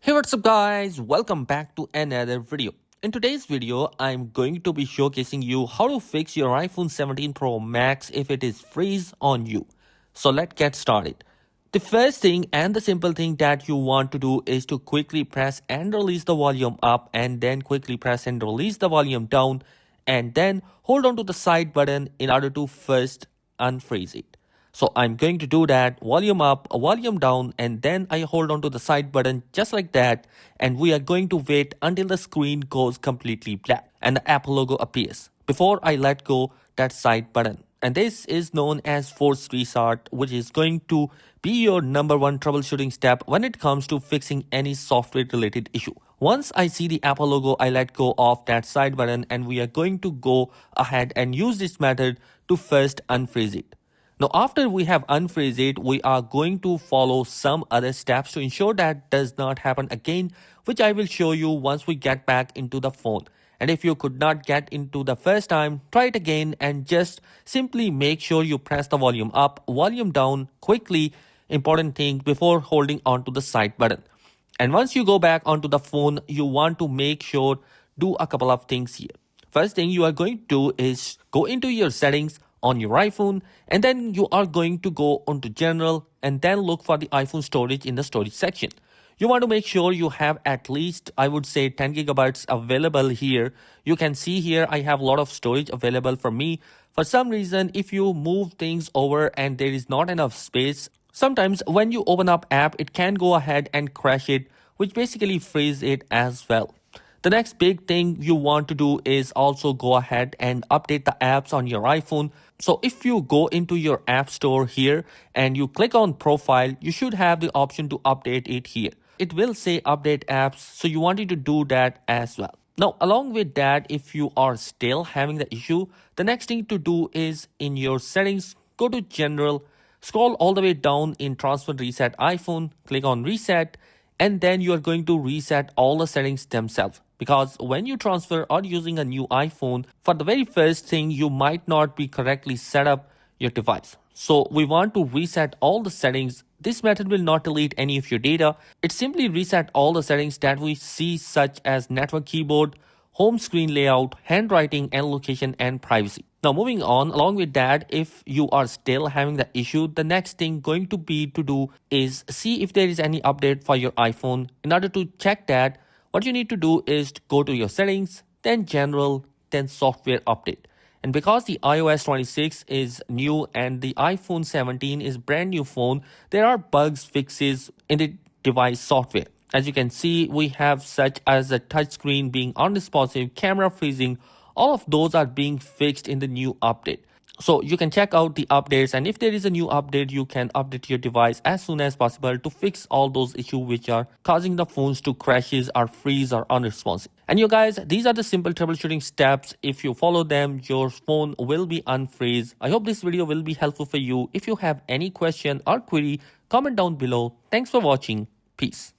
Hey, what's up guys, welcome back to another video. In today's video I'm going to be showcasing you how to fix your iPhone 17 Pro Max if it is freeze on you. So let's get started. The first thing and the simple thing that you want to do is to quickly press and release the volume up, and then quickly press and release the volume down, and then hold on to the side button in order to first unfreeze it. So I'm going to do that, volume up, volume down, and then I hold on to the side button just like that, and we are going to wait until the screen goes completely black and the Apple logo appears before I let go that side button. And this is known as forced restart, which is going to be your number one troubleshooting step when it comes to fixing any software related issue. Once I see the Apple logo, I let go of that side button, and we are going to go ahead and use this method to first unfreeze it. Now, after we have unfreezed it, we are going to follow some other steps to ensure that does not happen again, which I will show you once we get back into the phone. And if you could not get into the first time, try it again and just simply make sure you press the volume up, volume down quickly, important thing, before holding on to the side button. And once you go back onto the phone, you want to make sure do a couple of things here. First thing you are going to do is go into your settings on your iPhone, and then you are going to go onto general and then look for the iPhone storage in the storage section. You want to make sure you have at least, I would say, 10 gigabytes available here. You can see here I have a lot of storage available for me. For some reason, if you move things over and there is not enough space, sometimes when you open up app, it can go ahead and crash it, which basically freeze it as well. The next big thing you want to do is also go ahead and update the apps on your iPhone. So if you go into your app store here and you click on profile, you should have the option to update it here. It will say update apps, so you wanted to do that as well. Now, along with that, if you are still having the issue, the next thing to do is in your settings, go to general, scroll all the way down in transfer reset iPhone, click on reset, and then you are going to reset all the settings themselves. Because when you transfer or using a new iPhone, for the very first thing, you might not be correctly set up your device. So we want to reset all the settings. This method will not delete any of your data. It simply reset all the settings that we see, such as network keyboard, home screen layout, handwriting, and location and privacy. Now moving on, along with that, if you are still having the issue, the next thing going to be to do is see if there is any update for your iPhone. In order to check that, what you need to do is to go to your settings, then general, then software update. And because the iOS 26 is new and the iPhone 17 is brand new phone, there are bugs fixes in the device software. As you can see, we have such as a touchscreen being unresponsive, camera freezing. All of those are being fixed in the new update. So you can check out the updates, and if there is a new update, you can update your device as soon as possible to fix all those issues which are causing the phones to crashes or freeze or unresponsive. And you guys, these are the simple troubleshooting steps. If you follow them, your phone will be unfreeze. I hope this video will be helpful for you. If you have any question or query, comment down below. Thanks for watching. Peace.